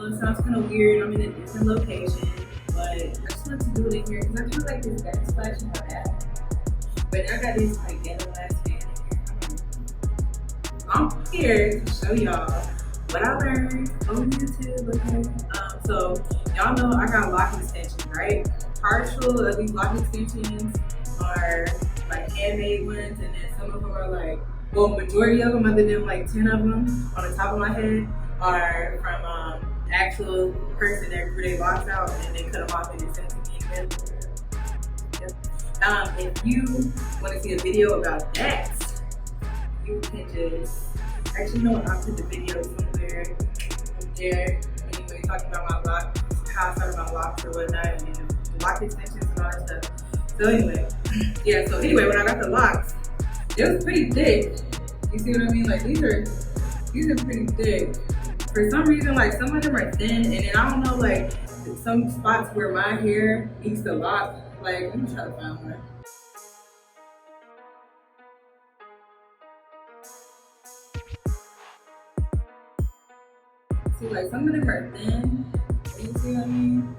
know it sounds kind of weird. I'm in a different location, but I just want to do it in here because I feel like this backsplash in my back. But I got this like yellow glass fan in here. I'm here to show y'all what I learned on YouTube. Okay, so y'all know I got lock extensions, right? Partial of these lock extensions are like handmade ones, and then some of them are like, well, majority of them, other than like 10 of them on the top of my head, are from actual person that grew their locks out and they cut them off and they sent it to me again. Yep. If you want to see a video about that, you can just actually know what, I'll put the video somewhere up there. Anyway, talking about my lock, how I started my locks or whatnot, and the lock extensions and all that stuff. So anyway, yeah. So anyway, when I got the locks, it was pretty thick. You see what I mean? Like these are pretty thick. For some reason, like some of them are thin, and then I don't know, like some spots where my hair needs to lock. Like, let me try to find one. See, like some of them are thin. You see what I mean?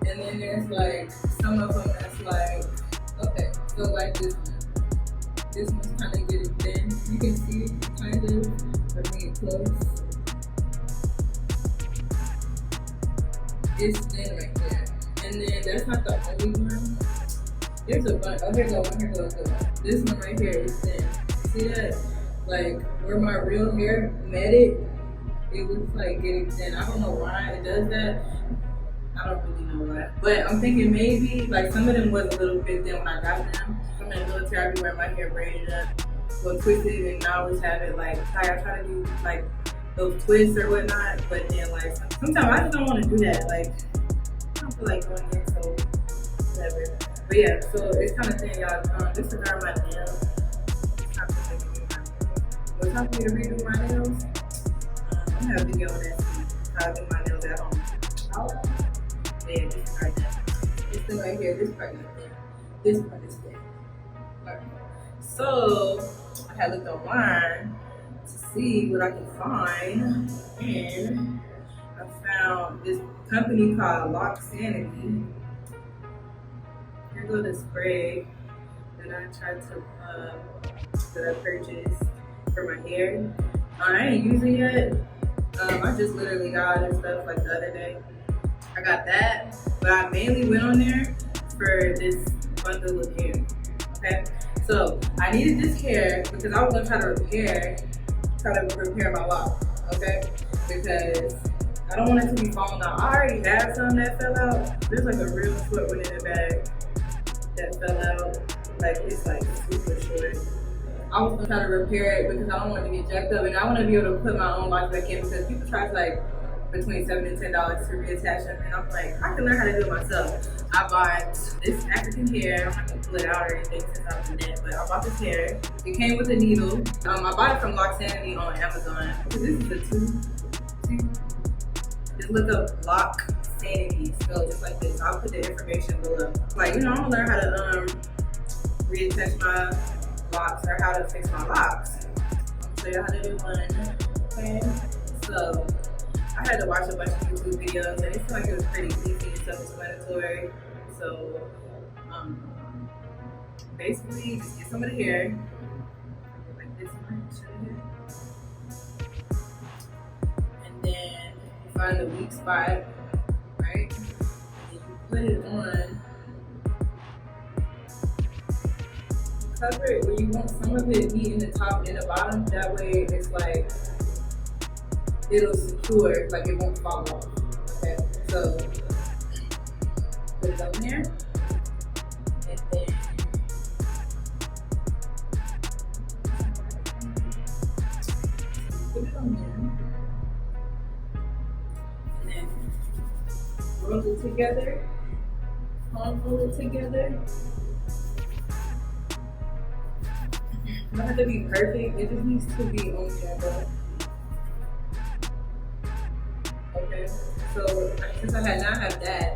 And then there's like some of them that's like, okay, so like this one. This one's kind of getting thin. You can see it kind of, but bring it close. It's thin right there. And then that's not the only one. There's a bunch. Oh, here goes. This one right here is thin. See that? Like where my real hair met it, it looks like getting thin. I don't know why it does that. I don't really know why. But I'm thinking maybe, like some of them was a little bit thin when I got them. I'm in the military, I be wearing my hair braided up, well twisted, and I always have it like, I try to do like those twists or whatnot, but then like sometimes I just don't want to do that. Like, I don't feel like doing it, so whatever. But yeah, so it's kind of thin, y'all. Disregard my nails. It's time for me to do my nails. It's time for me to redo my nails. I'm gonna have a video on that, how I do my nails at home. Yeah, disregard that. This thing right here, this part is thin. This part is thin. Right. So I had looked online to see what I could find, and I found this company called Locs. Here go the spray that I tried to that I purchased for my hair. I ain't using it yet. I just literally got this stuff like the other day. I got that, but I mainly went on there for this bundle of hair. Okay, so I needed this hair because I was gonna try to repair my lock. Okay, because I don't want it to be falling out. I already had some that fell out. There's like a real short one in the bag that fell out. Like it's like super short. I was gonna try to repair it because I don't want it to get jacked up, and I want to be able to put my own locks back in because people charge like between $7 and $10 to reattach them, and I'm like, I can learn how to do it myself. I bought this African hair. I'm not gonna pull it out or anything since I was in it, but I bought this hair. It came with a needle. I bought it from Locs on Amazon. This is a tube. Just look up Loc Sanity, spelled just like this. I'll put the information below. Like, you know, I'm gonna learn how to reattach my locks or how to fix my locks. I'll show you how to do one. Okay, so I had to watch a bunch of YouTube videos, and it seemed like it was pretty easy and self-explanatory. So, basically, just get some of the hair, like this much of the hair, and then you find the weak spot, right? And you put it on. Cover it where you want some of it be in the top and the bottom. That way, it's like it'll secure, like it won't fall off. Okay, so put it on there, and then put it on there, and then roll it together, roll it together. It don't have to be perfect, it just needs to be on there. Okay, so since I have that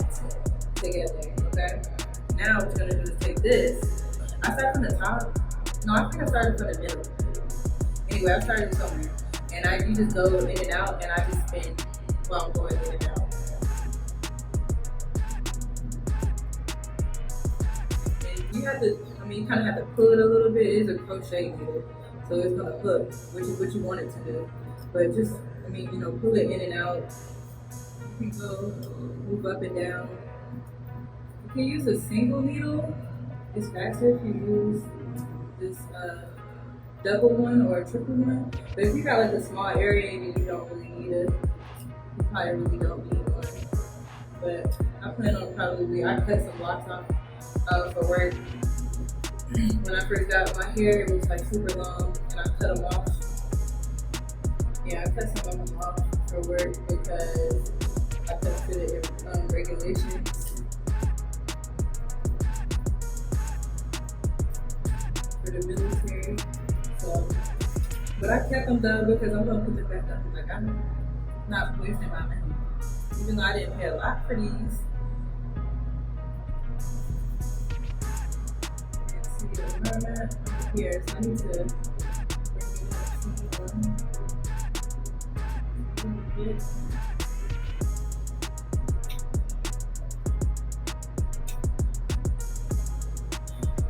together, okay? Now what we're gonna do is take this. I started from the top. No, I think I started from the middle. Anyway, I started somewhere. And you just go in and out, and I just spin while I'm going in and out. And you have to, you kind of have to pull it a little bit. It is a crochet needle, so it's gonna hook, which is what you want it to do. But just, pull it in and out. You can go move up and down. You can use a single needle. It's faster if you use this double one or a triple one. But if you got like a small area and you don't really need it, you probably really don't need one. But I plan on I cut some locks off for work. When I first got my hair, it was like super long, and I cut them off. Yeah, I cut some of them off for work because I couldn't fit it in regulations for the military. So, but I kept them though because I'm gonna put them back up. Like, I'm not wasting my money, even though I didn't pay a lot for these. See where I'm at here, so I need to bring it up to you.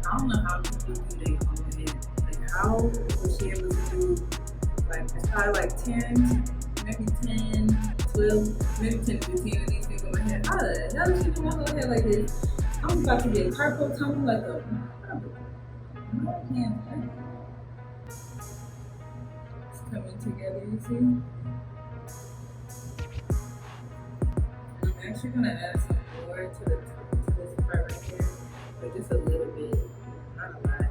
I don't know how people do their own hair. Like, how was she able to do, like, it's probably like 10, maybe 10, 12, maybe 10 to 15 of these things on my head. How the hell did she do my whole hair like this? I'm about to get carpal tunnel like a no, I can't. It's coming together, you see? And I'm actually going to add some more to this part right here, but just a little bit, not a lot.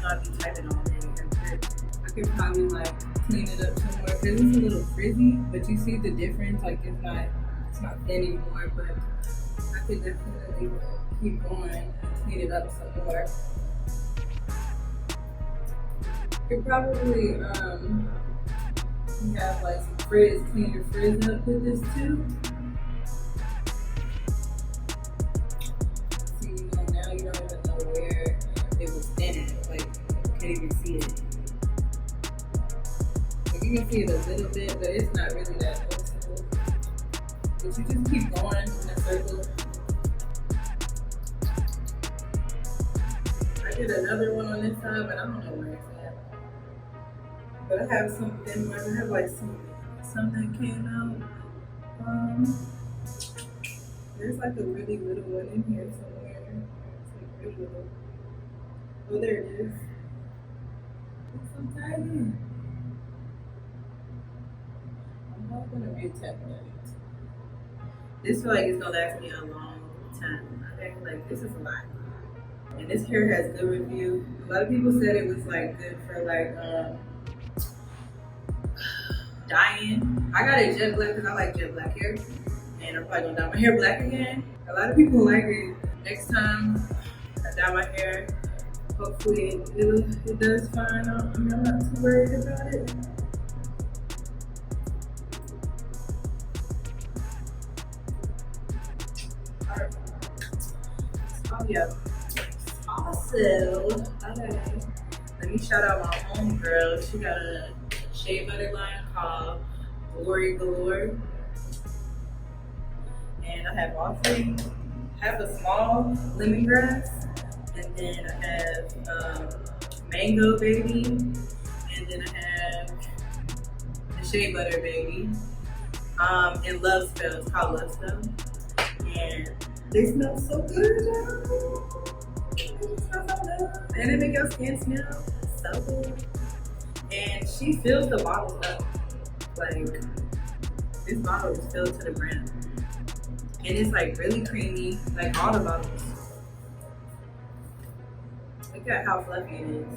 I'll be typing all day. I could probably like clean it up some more because it's a little frizzy, but you see the difference. Like it's not thin anymore, but I could definitely keep going and clean it up some more. You could probably have like some frizz, clean your frizz up with this too. See, now you don't even know where it was thin at. Like, you can't even see it. Like, you can see it a little bit, but it's not really that noticeable. But you just keep going in a circle. I did another one on this side, but I don't know where it's at. But I have some thin ones. I have like some that came out. There's like a really little one in here somewhere. It's like really little. Oh, there it is. It's so tiny. I'm not gonna reattach that. This feel like it's gonna last me a long time. I think like this is a lot. And this hair has good review. A lot of people said it was like good for like dyeing. I got it jet black because I like jet black hair. And I'm probably gonna dye my hair black again. A lot of people like it. Next time I dye my hair, hopefully it does fine. I'm not too worried about it. Alright. Oh yeah. Also, okay. Let me shout out my homegirl. She got a shea butter line called Galor. And I have all three. I have a small lemongrass, and then I have mango baby, and then I have the shea butter baby. And love spell. It's called Love Spell. And they smell so good. And it makes your skin smell so good. And she fills the bottles up. Like, this bottle is filled to the brim. And it's like really creamy, like all the bottles. Look at how fluffy it is.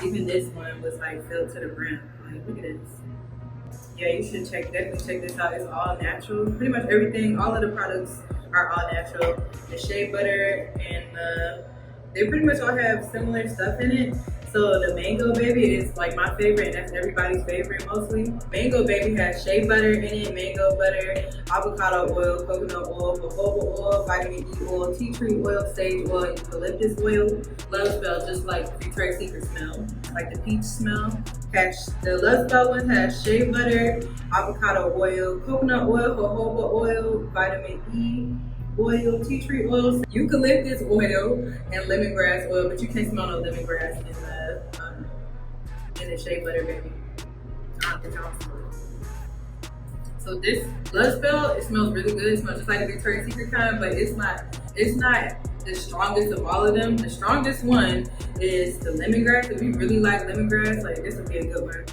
Even this one was like filled to the brim. Like, look at this. Yeah, you should definitely check this out. It's all natural. Pretty much everything, all of the products are all natural. The shea butter and they pretty much all have similar stuff in it. So the Mango Baby is like my favorite, and that's everybody's favorite mostly. Mango Baby has shea butter in it, mango butter, avocado oil, coconut oil, jojoba oil, vitamin E oil, tea tree oil, sage oil, eucalyptus oil. Love Spell, just like Victoria's Secret smell, like the peach smell. The Love Spell one has shea butter, avocado oil, coconut oil, jojoba oil, vitamin E oil, tea tree oil, eucalyptus oil, and lemongrass oil. But you can't smell no lemongrass in the shea butter, baby. I don't think I'll smell it. So this Love Spell, it smells really good. It smells just like a Victoria's Secret kind, but it's not the strongest of all of them. The strongest one is the lemongrass. If you really like lemongrass, like this would be a good one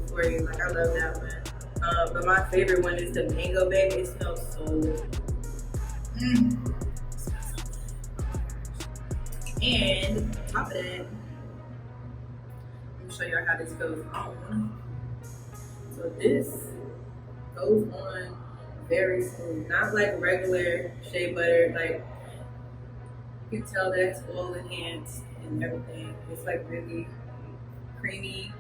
for you. Like I love that one. But my favorite one is the Mango Baby. It smells so good. And on top of that, let me show y'all how this goes on. So this goes on very smooth, not like regular shea butter. Like you can tell that's all enhanced and everything. It's like really creamy,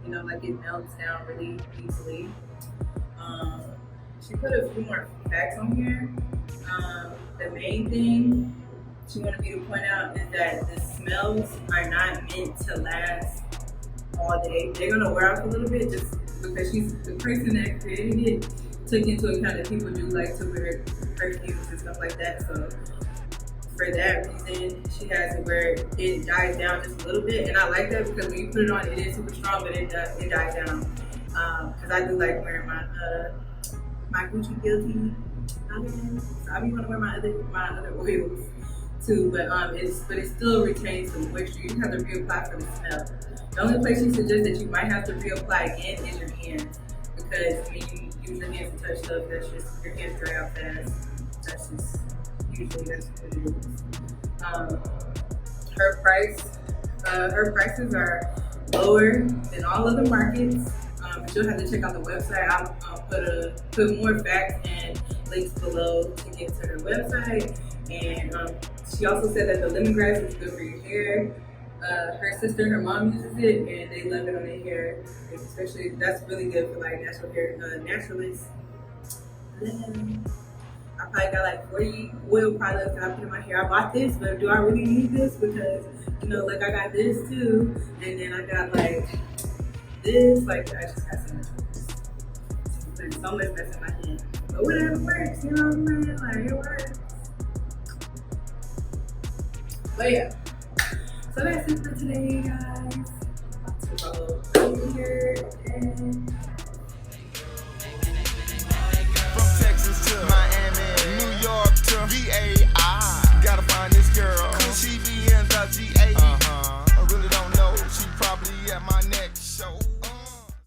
you know, like it melts down really easily. She put a few more facts on here. The main thing she wanted me to point out is that the smells are not meant to last all day. They're gonna wear off a little bit just because she's the person that created it took into account that people do like to wear perfumes and stuff like that. So for that reason, she has it where it dies down just a little bit, and I like that because when you put it on, it is super strong, but it dies down. Because I do like wearing my Gucci guilty. So I be want to wear my other oils too, but it still retains the moisture. You have to reapply for the smell. The only place she suggests that you might have to reapply again is your hands, because when you use your hands to touch stuff, that's just your hands dry out fast. That's just usually that's what it is. Her prices are lower than all other markets. But you'll have to check out the website. I'll put more facts and links below to get to her website. And she also said that the lemongrass is good for your hair. Her sister, her mom uses it, and they love it on their hair. Especially, that's really good for like natural hair naturalists. I probably got like 40 oil products that I put in my hair. I bought this, but do I really need this? Because, you know, like I got this too, and then I got like this, like I just got so much mess. There's so much mess in my hand. But whatever works, you know what I'm saying? Like it works. But yeah. So that's it for today, guys. I'm about to roll over here and